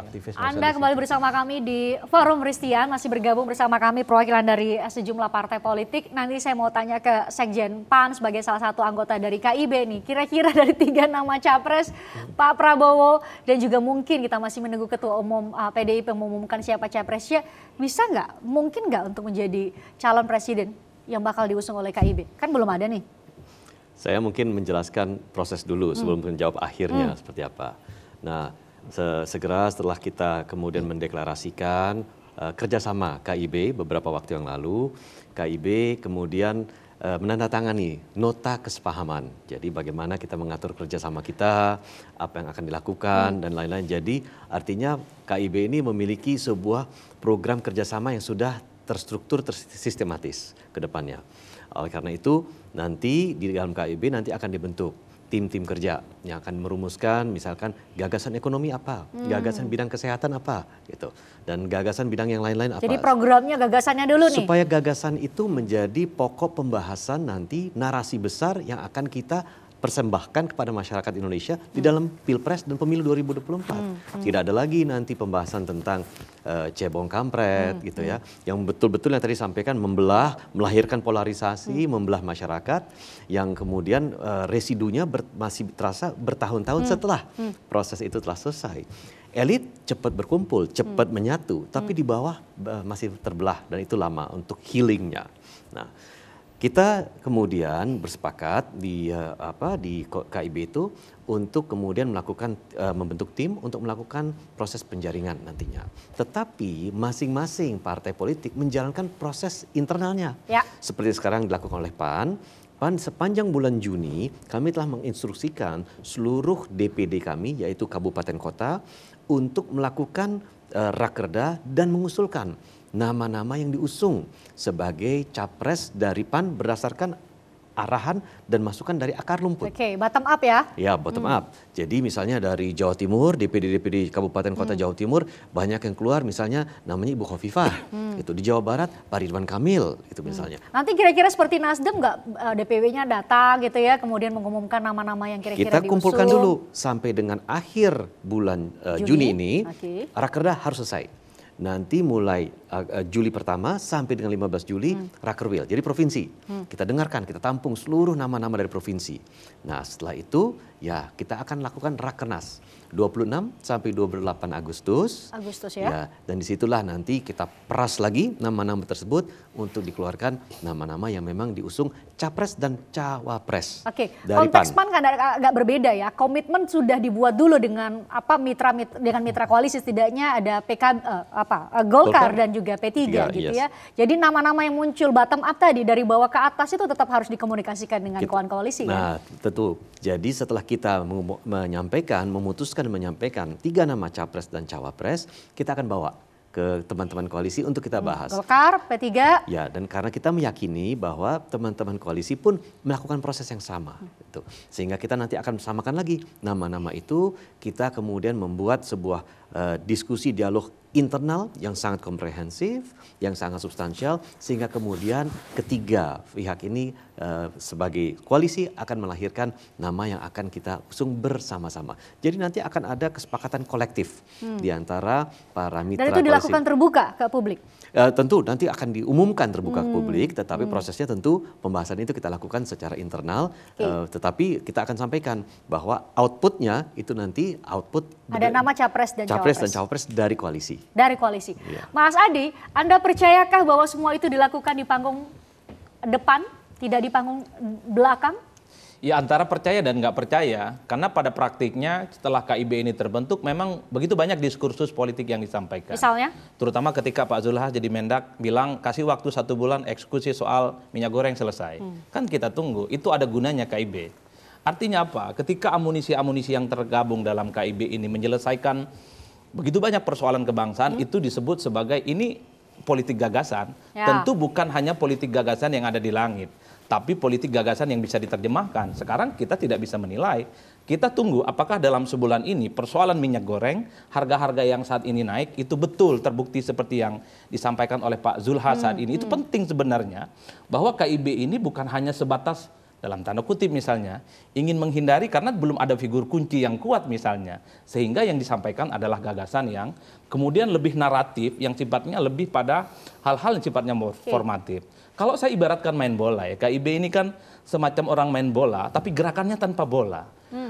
aktivis. Anda kembali bersama kami di Forum Christian, masih bergabung bersama kami perwakilan dari sejumlah partai politik. Nanti saya mau tanya ke Sekjen PAN sebagai salah satu anggota dari KIB nih. Kira-kira dari 3 nama capres, Pak Prabowo dan juga mungkin kita masih menunggu Ketua Umum PDIP mengumumkan siapa capresnya, bisa nggak, mungkin nggak untuk menjadi calon presiden yang bakal diusung oleh KIB? Kan belum ada nih. Saya mungkin menjelaskan proses dulu sebelum menjawab akhirnya seperti apa. Nah, segera setelah kita kemudian mendeklarasikan kerjasama KIB beberapa waktu yang lalu, KIB kemudian menandatangani nota kesepahaman. Jadi bagaimana kita mengatur kerjasama kita, apa yang akan dilakukan dan lain-lain. Jadi artinya KIB ini memiliki sebuah program kerjasama yang sudah terstruktur, tersistematis ke depannya. Oleh karena itu nanti di dalam KIB nanti akan dibentuk tim-tim kerja yang akan merumuskan misalkan gagasan ekonomi apa, gagasan bidang kesehatan apa gitu, dan gagasan bidang yang lain-lain apa. Jadi programnya gagasannya dulu nih. Supaya gagasan itu menjadi pokok pembahasan nanti narasi besar yang akan kita persembahkan kepada masyarakat Indonesia di dalam Pilpres dan Pemilu 2024. Tidak ada lagi nanti pembahasan tentang cebong kampret gitu ya, yang betul-betul yang tadi sampaikan melahirkan polarisasi, membelah masyarakat, yang kemudian residunya masih terasa bertahun-tahun setelah proses itu telah selesai. Elit cepat berkumpul, cepat menyatu, tapi di bawah masih terbelah dan itu lama untuk healingnya. Nah, kita kemudian bersepakat di KIB itu untuk kemudian membentuk tim untuk melakukan proses penjaringan nantinya. Tetapi masing-masing partai politik menjalankan proses internalnya. Ya. Seperti sekarang dilakukan oleh PAN. PAN sepanjang bulan Juni kami telah menginstruksikan seluruh DPD kami yaitu kabupaten kota untuk melakukan rakerda dan mengusulkan nama-nama yang diusung sebagai capres dari PAN berdasarkan arahan dan masukan dari akar rumput. Oke, bottom up ya? Ya, bottom up. Jadi misalnya dari Jawa Timur, DPD Kabupaten Kota Jawa Timur banyak yang keluar misalnya namanya Ibu Khofifah. Itu di Jawa Barat Pak Ridwan Kamil itu misalnya. Nanti kira-kira seperti Nasdem nggak DPW-nya datang gitu ya, kemudian mengumumkan nama-nama yang kira-kira kita kumpulkan dulu sampai dengan akhir bulan Juni ini, rakerda harus selesai. Nanti mulai Juli pertama sampai dengan 15 Juli Rakerwil, jadi provinsi. Kita dengarkan, kita tampung seluruh nama-nama dari provinsi. Nah setelah itu ya kita akan lakukan Rakernas 26 sampai 28 Agustus. Agustus ya. Dan disitulah nanti kita peras lagi nama-nama tersebut untuk dikeluarkan nama-nama yang memang diusung capres dan cawapres. Oke, konteks PAN kan agak berbeda ya. Komitmen sudah dibuat dulu dengan mitra koalisi, setidaknya ada Golkar dan juga P3 gitu ya. Jadi nama-nama yang muncul bottom up tadi dari bawah ke atas itu tetap harus dikomunikasikan dengan kawan koalisi. Nah, tentu. Jadi setelah kita memutuskan menyampaikan 3 nama capres dan cawapres, kita akan bawa ke teman-teman koalisi untuk kita bahas. Golkar, P3. Ya, dan karena kita meyakini bahwa teman-teman koalisi pun melakukan proses yang sama. Gitu. Sehingga kita nanti akan samakan lagi nama-nama itu, kita kemudian membuat sebuah diskusi dialog internal yang sangat komprehensif, yang sangat substansial, sehingga kemudian ketiga pihak ini sebagai koalisi akan melahirkan nama yang akan kita usung bersama-sama. Jadi nanti akan ada kesepakatan kolektif di antara para mitra koalisi. Dan itu dilakukan terbuka ke publik? Tentu nanti akan diumumkan terbuka ke publik, tetapi prosesnya tentu pembahasan itu kita lakukan secara internal, tetapi kita akan sampaikan bahwa outputnya itu nanti ada nama capres dan cawapres dari koalisi. Dari koalisi. Ya. Mas Adi, Anda percayakah bahwa semua itu dilakukan di panggung depan, tidak di panggung belakang? Ya antara percaya dan nggak percaya, karena pada praktiknya setelah KIB ini terbentuk memang begitu banyak diskursus politik yang disampaikan. Misalnya? Terutama ketika Pak Zulhas jadi Mendak bilang kasih waktu 1 bulan eksekusi soal minyak goreng selesai. Kan kita tunggu, itu ada gunanya KIB. Artinya apa? Ketika amunisi-amunisi yang tergabung dalam KIB ini menyelesaikan begitu banyak persoalan kebangsaan, itu disebut sebagai ini politik gagasan. Ya. Tentu bukan hanya politik gagasan yang ada di langit, tapi politik gagasan yang bisa diterjemahkan. Sekarang kita tidak bisa menilai. Kita tunggu apakah dalam sebulan ini persoalan minyak goreng, harga-harga yang saat ini naik, itu betul terbukti seperti yang disampaikan oleh Pak Zulhas saat ini. Itu penting sebenarnya, bahwa KIB ini bukan hanya sebatas dalam tanda kutip misalnya, ingin menghindari karena belum ada figur kunci yang kuat misalnya. Sehingga yang disampaikan adalah gagasan yang kemudian lebih naratif, yang sifatnya lebih pada hal-hal yang sifatnya formatif. Kalau saya ibaratkan main bola ya, KIB ini kan semacam orang main bola, tapi gerakannya tanpa bola.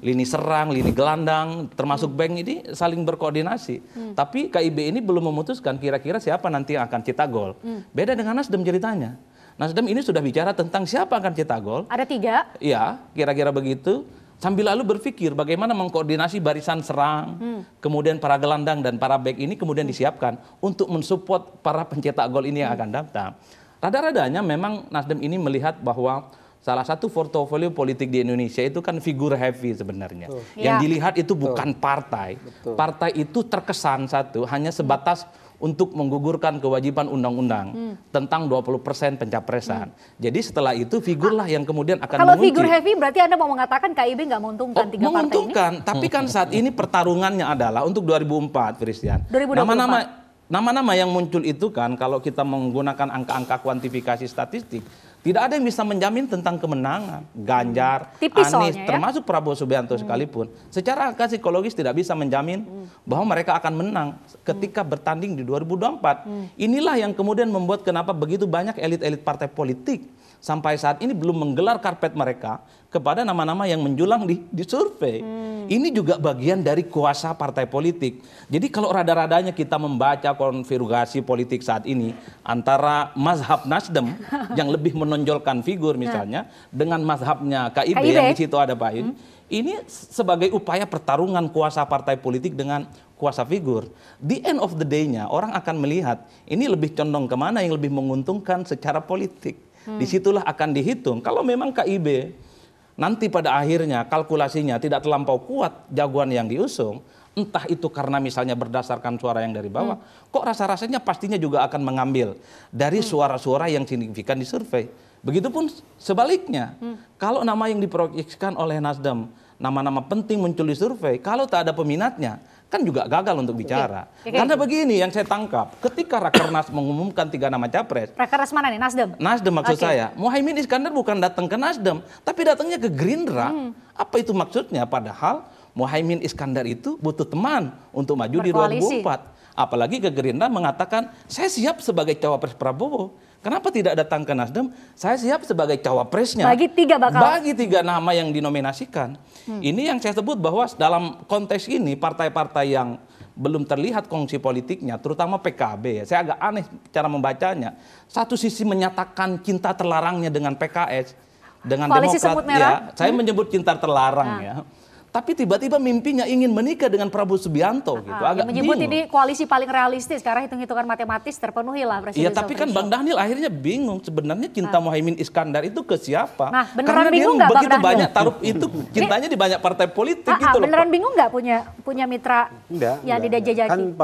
Lini serang, lini gelandang, termasuk back ini saling berkoordinasi. Tapi KIB ini belum memutuskan kira-kira siapa nanti yang akan cetak gol. Beda dengan Nasdem ceritanya. Nasdem ini sudah bicara tentang siapa akan cetak gol. Ada 3. Iya, kira-kira begitu. Sambil lalu berpikir bagaimana mengkoordinasi barisan serang, kemudian para gelandang dan para bek ini kemudian disiapkan untuk mensupport para pencetak gol ini yang akan datang. Rada-radanya memang Nasdem ini melihat bahwa salah satu portofolio politik di Indonesia itu kan figur heavy sebenarnya. Yang dilihat itu bukan partai. Partai itu terkesan hanya sebatas untuk menggugurkan kewajiban undang-undang tentang 20% pencapresan. Jadi setelah itu figurlah yang kemudian akan Kalau mengunci. figur heavy berarti Anda mau mengatakan KIB nggak menguntungkan 3 partai ini? Menguntungkan, tapi kan saat ini pertarungannya adalah untuk 2004, Christian. 2024. Nama-nama yang muncul itu kan kalau kita menggunakan angka-angka kuantifikasi statistik, tidak ada yang bisa menjamin tentang kemenangan. Ganjar, Tipis Anies, soalnya, ya? termasuk Prabowo Subianto sekalipun, secara angka psikologis tidak bisa menjamin bahwa mereka akan menang ketika bertanding di 2024. Inilah yang kemudian membuat kenapa begitu banyak elit-elit partai politik sampai saat ini belum menggelar karpet mereka kepada nama-nama yang menjulang di survei. Ini juga bagian dari kuasa partai politik. Jadi kalau rada-radanya kita membaca konfigurasi politik saat ini antara mazhab Nasdem yang lebih menonjolkan figur misalnya dengan mazhabnya KIB yang di situ ada Pak Yun, ini sebagai upaya pertarungan kuasa partai politik dengan kuasa figur. The end of the day-nya orang akan melihat ini lebih condong kemana yang lebih menguntungkan secara politik. Disitulah akan dihitung. Kalau memang KIB nanti pada akhirnya kalkulasinya tidak terlampau kuat jagoan yang diusung, entah itu karena misalnya berdasarkan suara yang dari bawah, kok rasa-rasanya pastinya juga akan mengambil dari suara-suara yang signifikan di survei. Begitupun sebaliknya, kalau nama yang diproyeksikan oleh Nasdem, nama-nama penting muncul di survei, kalau tak ada peminatnya, kan juga gagal untuk bicara. Karena begini yang saya tangkap, ketika Rakernas mengumumkan 3 nama capres. Rakernas mana nih? Nasdem? Nasdem maksud saya. Muhaimin Iskandar bukan datang ke Nasdem, tapi datangnya ke Gerindra. Apa itu maksudnya? Padahal Muhaimin Iskandar itu butuh teman untuk maju di 2024. Apalagi ke Gerindra mengatakan, saya siap sebagai cawapres Prabowo. Kenapa tidak datang ke Nasdem? Saya siap sebagai cawapresnya. Bagi 3 bakal. Bagi 3 nama yang dinominasikan. Ini yang saya sebut bahwa dalam konteks ini partai-partai yang belum terlihat kongsi politiknya, terutama PKB. Saya agak aneh cara membacanya. Satu sisi menyatakan cinta terlarangnya dengan PKS, dengan Koalisi Demokrat. semut merah. Ya, saya menyebut cinta terlarang ya. Tapi tiba-tiba mimpinya ingin menikah dengan Prabowo Subianto gitu. Agak menyebut bingung. ini koalisi paling realistis karena hitung-hitungan matematis terpenuhi lah Presiden. Iya, tapi kan Bang Dhanil akhirnya bingung sebenarnya cinta Muhaimin Iskandar itu ke siapa? Nah, Karena beneran dia bingung nggak, Bang begitu Dhanil? banyak taruh itu cintanya di banyak partai politik gitu loh. Beneran bingung nggak punya mitra yang tidak jajaki? Kan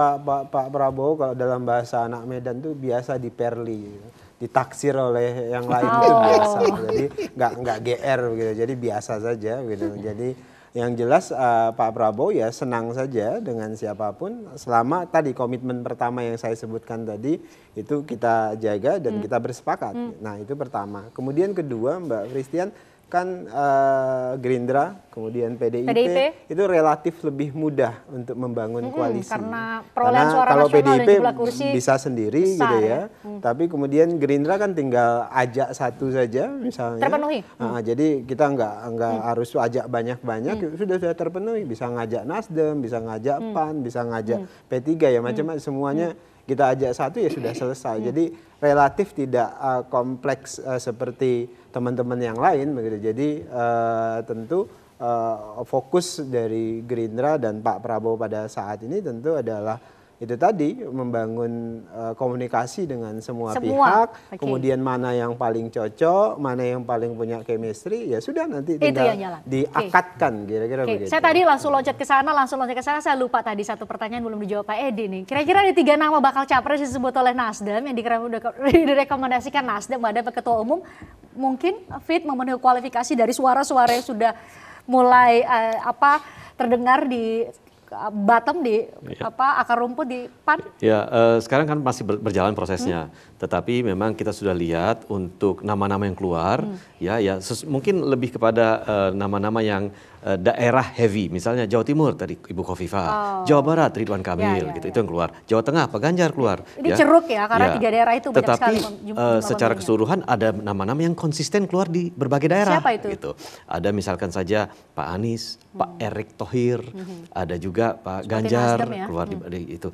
Pak Prabowo kalau dalam bahasa anak Medan tuh biasa diperli, gitu. Ditaksir oleh yang lain itu biasa. Jadi nggak GR gitu. Jadi biasa saja gitu. Jadi yang jelas Pak Prabowo ya senang saja dengan siapapun selama tadi komitmen pertama yang saya sebutkan tadi itu kita jaga dan kita bersepakat. Nah itu pertama. Kemudian kedua Mbak Christian kan Gerindra kemudian PDIP itu relatif lebih mudah untuk membangun koalisi. Karena perolehan suara kalau nasional PDIP dan jumlah kursi bisa sendiri besar, gitu ya. Tapi kemudian Gerindra kan tinggal ajak satu saja misalnya. Terpenuhi. Jadi kita nggak harus ajak banyak-banyak, sudah terpenuhi. Bisa ngajak Nasdem, bisa ngajak PAN, bisa ngajak P3 ya macam-macam semuanya kita ajak satu ya sudah selesai. Jadi relatif tidak kompleks seperti teman-teman yang lain begitu. Jadi tentu fokus dari Gerindra dan Pak Prabowo pada saat ini tentu adalah itu tadi membangun komunikasi dengan semua pihak, kemudian mana yang paling cocok, mana yang paling punya chemistry, ya sudah nanti tinggal diakatkan kira-kira begitu. Saya tadi langsung loncat ke sana, saya lupa tadi satu pertanyaan belum dijawab Pak Edi nih. Kira-kira ada 3 nama bakal capres disebut oleh Nasdem yang direkomendasikan Nasdem ada Ketua Umum, mungkin fit memenuhi kualifikasi dari suara-suara yang sudah mulai terdengar di bottom di akar rumput di PAN? Ya, sekarang kan masih berjalan prosesnya. Tetapi memang kita sudah lihat untuk nama-nama yang keluar, mungkin lebih kepada nama-nama yang daerah heavy, misalnya Jawa Timur tadi Ibu Khofifah, Jawa Barat Ridwan Kamil, gitu itu yang keluar. Jawa Tengah Pak Ganjar keluar. Ini ceruk ya, karena 3 daerah itu banyak sekali. Tetapi secara keseluruhan ada nama-nama yang konsisten keluar di berbagai daerah. Siapa itu? Gitu. Ada misalkan saja Pak Anies, Pak Erick Thohir, ada juga Pak Ganjar keluar di itu.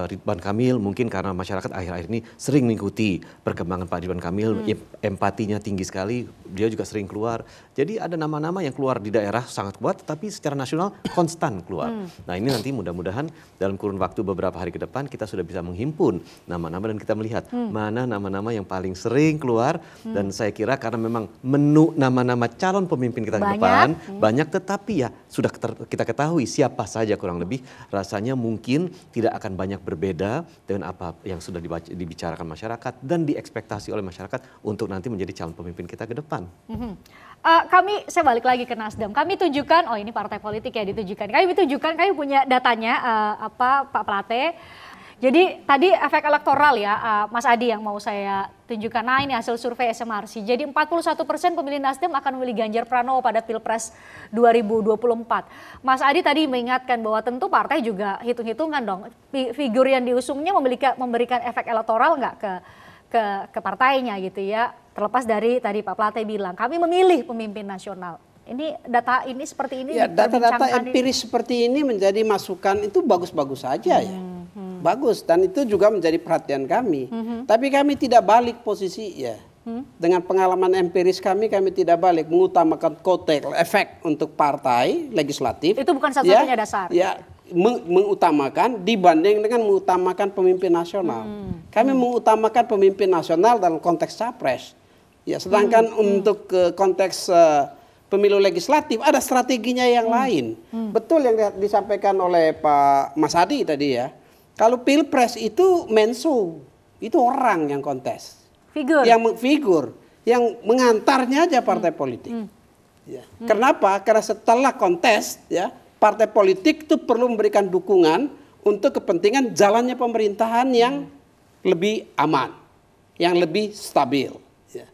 Ridwan Kamil mungkin karena masyarakat akhir-akhir ini sering mengikuti perkembangan Pak Ridwan Kamil, empatinya tinggi sekali, dia juga sering keluar. Jadi ada nama-nama yang keluar di daerah sangat kuat, tapi secara nasional konstan keluar. Nah ini nanti mudah-mudahan dalam kurun waktu beberapa hari ke depan kita sudah bisa menghimpun nama-nama dan kita melihat mana nama-nama yang paling sering keluar. Dan saya kira karena memang menu nama-nama calon pemimpin kita ke depan banyak, tetapi ya sudah kita ketahui siapa saja kurang lebih, rasanya mungkin tidak akan banyak berbeda dengan apa yang sudah dibicarakan masyarakat dan diekspektasi oleh masyarakat untuk nanti menjadi calon pemimpin kita ke depan. Saya balik lagi ke Nasdem. Kami tunjukkan, ini partai politik ya ditujukan. Kami punya datanya, Pak Plate. Jadi tadi efek elektoral ya, Mas Adi yang mau saya tunjukkan. Nah ini hasil survei SMRC. Jadi 41% pemilih Nasdem akan memilih Ganjar Pranowo pada Pilpres 2024. Mas Adi tadi mengingatkan bahwa tentu partai juga hitung-hitungan dong. Figur yang diusungnya memberikan efek elektoral nggak ke partainya gitu ya. Terlepas dari tadi Pak Plate bilang, kami memilih pemimpin nasional. Ini data ini seperti ini. Ya, data-data empiris seperti ini menjadi masukan itu bagus-bagus saja ya. Bagus, dan itu juga menjadi perhatian kami. Tapi kami tidak balik posisi ya. Dengan pengalaman empiris kami tidak balik mengutamakan kotel efek untuk partai legislatif. Itu bukan satu-satunya dasar. Ya, mengutamakan dibanding dengan mengutamakan pemimpin nasional. Kami mengutamakan pemimpin nasional dalam konteks capres. Ya, sedangkan untuk konteks pemilu legislatif ada strateginya yang lain. Betul yang disampaikan oleh Pak Mas Adi tadi ya. Kalau pilpres itu menso, itu orang yang kontes. Figur yang mengantarnya aja partai politik. Ya. Kenapa? Karena setelah kontes ya, partai politik itu perlu memberikan dukungan untuk kepentingan jalannya pemerintahan yang lebih aman, yang lebih stabil. Ya,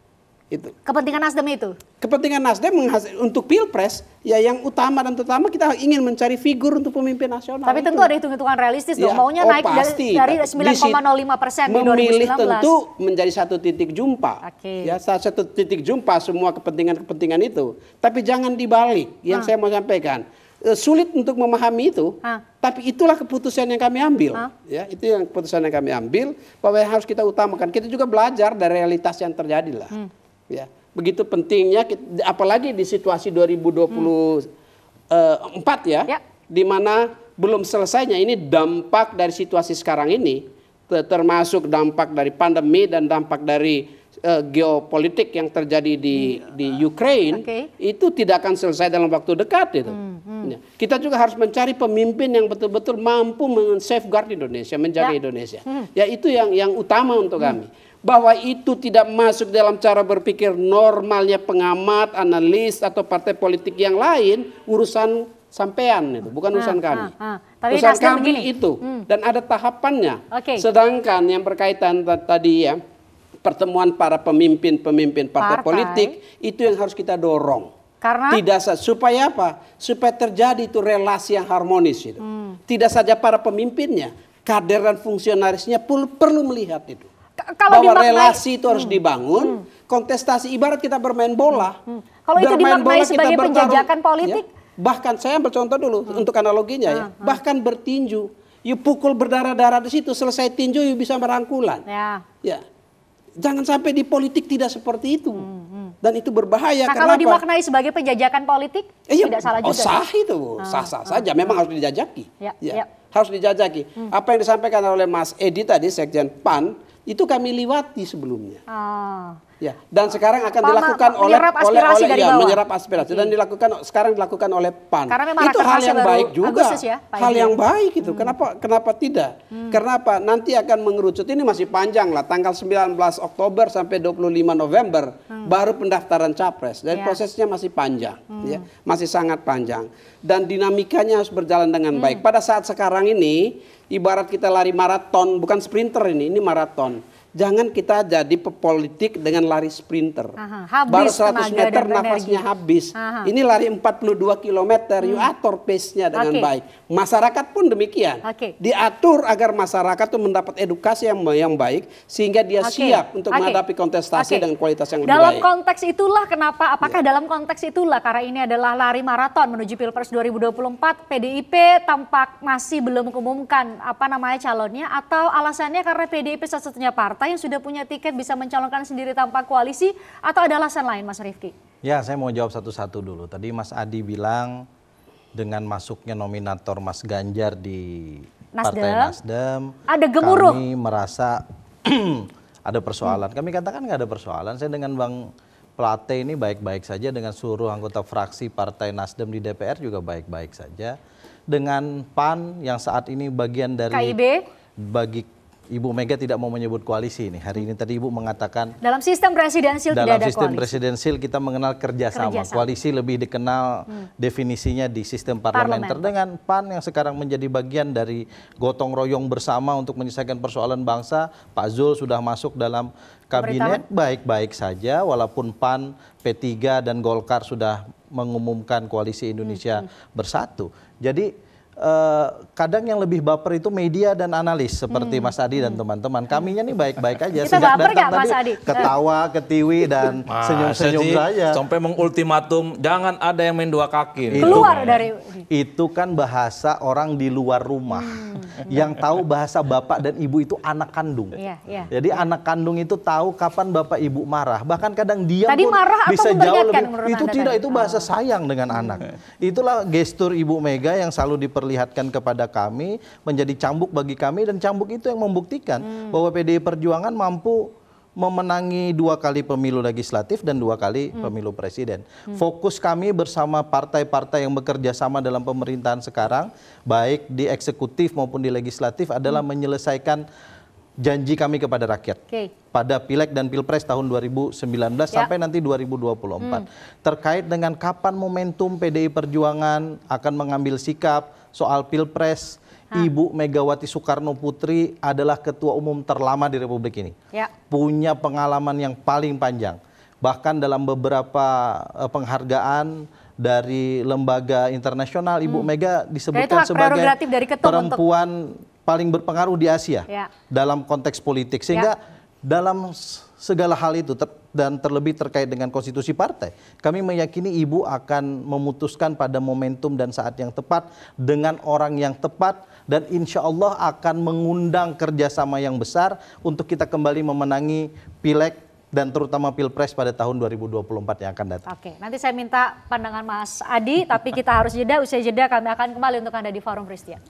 itu. Kepentingan Nasdem itu? Kepentingan Nasdem untuk pilpres, ya yang utama dan terutama kita ingin mencari figur untuk pemimpin nasional. Tapi tentu ada hitung-hitungan realistis dong, maunya naik dari 9,05% di 2019. Memilih tentu menjadi satu titik jumpa. Ya, satu titik jumpa semua kepentingan itu. Tapi jangan dibalik, yang saya mau sampaikan. Sulit untuk memahami itu, tapi itulah keputusan yang kami ambil. Ya, itu yang keputusan yang kami ambil, bahwa yang harus kita utamakan. Kita juga belajar dari realitas yang terjadi lah. Ya, begitu pentingnya, apalagi di situasi 2024 ya, di mana belum selesainya ini dampak dari situasi sekarang ini, termasuk dampak dari pandemi dan dampak dari geopolitik yang terjadi di Ukraine, itu tidak akan selesai dalam waktu dekat itu. Ya. Kita juga harus mencari pemimpin yang betul-betul mampu men-safeguard Indonesia, menjaga Indonesia. Ya, itu yang utama untuk kami. Bahwa itu tidak masuk dalam cara berpikir normalnya pengamat, analis atau partai politik yang lain, urusan sampean itu, bukan urusan kami. Tapi urusan kami itu dan ada tahapannya. Sedangkan yang berkaitan tadi ya, pertemuan para pemimpin partai politik itu yang harus kita dorong. Karena tidak supaya apa? Supaya terjadi itu relasi yang harmonis itu. Tidak saja para pemimpinnya, kader dan fungsionarisnya perlu melihat itu. Bahwa relasi itu harus dibangun, kontestasi ibarat kita bermain bola. Kalau itu dimaknai sebagai penjajakan politik, ya, bahkan saya bercontoh dulu untuk analoginya ya, bahkan bertinju, you pukul berdarah-darah di situ, selesai tinju you bisa merangkulan. Ya. Jangan sampai di politik tidak seperti itu. Dan itu berbahaya. Nah, kalau dimaknai sebagai penjajakan politik, tidak salah juga. Sah itu, sah-sah saja. Memang harus dijajaki. Harus dijajaki. Apa yang disampaikan oleh Mas Edi tadi, Sekjen PAN, itu kami liwati sebelumnya. Ya, dan sekarang akan PAN dilakukan menyerap aspirasi dari bawah. menyerap aspirasi dan sekarang dilakukan oleh PAN. Karena memang Itu hal yang baik juga. Agustus ya, Pak hal Ibe. yang baik itu. Kenapa tidak? Karena apa? Nanti akan mengerucut, ini masih panjang lah, tanggal 19 Oktober sampai 25 November baru pendaftaran capres. Dan prosesnya masih panjang, ya. Masih sangat panjang. Dan dinamikanya harus berjalan dengan baik. Pada saat sekarang ini ibarat kita lari maraton, bukan sprinter ini maraton. Jangan kita jadi pepolitik dengan lari sprinter. Baru 100 meter nafasnya habis. Ini lari 42 km, you atur pace-nya dengan baik. Masyarakat pun demikian. Diatur agar masyarakat itu mendapat edukasi yang baik sehingga dia siap untuk menghadapi kontestasi dengan kualitas yang lebih dalam baik. konteks itulah kenapa, apakah dalam konteks itulah karena ini adalah lari maraton menuju Pilpres 2024, PDIP tampak masih belum mengumumkan calonnya, atau alasannya karena PDIP satu-satunya partai yang sudah punya tiket bisa mencalonkan sendiri tanpa koalisi, atau ada alasan lain, Mas Rifki? Ya, saya mau jawab satu-satu dulu. Tadi Mas Adi bilang dengan masuknya nominator Mas Ganjar di Partai Nasdem, ada gemuruh. Kami merasa ada persoalan. Kami katakan nggak ada persoalan. Saya dengan Bang Plate ini baik-baik saja, dengan seluruh anggota fraksi Partai Nasdem di DPR juga baik-baik saja. Dengan PAN yang saat ini bagian dari KIB, bagi Ibu Mega tidak mau menyebut koalisi ini. Hari ini tadi Ibu mengatakan dalam sistem presidensil tidak ada dalam sistem koalisi. presidensil kita mengenal kerjasama. Koalisi lebih dikenal definisinya di sistem parlementer. Dengan PAN yang sekarang menjadi bagian dari gotong royong bersama untuk menyelesaikan persoalan bangsa. Pak Zul sudah masuk dalam kabinet, baik-baik saja walaupun PAN, P3 dan Golkar sudah mengumumkan koalisi Indonesia Bersatu. Jadi kadang yang lebih baper itu media dan analis seperti Mas Adi dan teman-teman. Kaminya nih baik-baik aja. Kita Sejak baper datang nggak, Mas tadi Adi? ketawa, ketiwi dan senyum-senyum saja. Sampai mengultimatum jangan ada yang main dua kaki. Keluar dari itu kan bahasa orang di luar rumah. Yang tahu bahasa bapak dan ibu itu anak kandung. Jadi anak kandung itu tahu kapan bapak ibu marah. Bahkan kadang dia tadi pun marah bisa atau jauh lebih. itu Itu tidak, itu bahasa sayang dengan anak. Itulah gestur Ibu Mega yang selalu diperlihatkan kepada kami, menjadi cambuk bagi kami, dan cambuk itu yang membuktikan bahwa PDI Perjuangan mampu memenangi 2 kali pemilu legislatif dan 2 kali pemilu presiden. Fokus kami bersama partai-partai yang bekerja sama dalam pemerintahan sekarang, baik di eksekutif maupun di legislatif, adalah menyelesaikan janji kami kepada rakyat pada Pileg dan Pilpres tahun 2019 sampai nanti 2024. Terkait dengan kapan momentum PDI Perjuangan akan mengambil sikap soal Pilpres, Ibu Megawati Soekarno Putri adalah ketua umum terlama di Republik ini. Punya pengalaman yang paling panjang. Bahkan dalam beberapa penghargaan dari lembaga internasional, Ibu Mega disebutkan sebagai perempuan paling berpengaruh di Asia dalam konteks politik. Sehingga dalam segala hal itu dan terlebih terkait dengan konstitusi partai, kami meyakini Ibu akan memutuskan pada momentum dan saat yang tepat dengan orang yang tepat, dan insya Allah akan mengundang kerjasama yang besar untuk kita kembali memenangi Pileg dan terutama Pilpres pada tahun 2024 yang akan datang. Oke, nanti saya minta pandangan Mas Adi, tapi kita harus jeda. Usai jeda kami akan kembali untuk Anda di Forum Christian.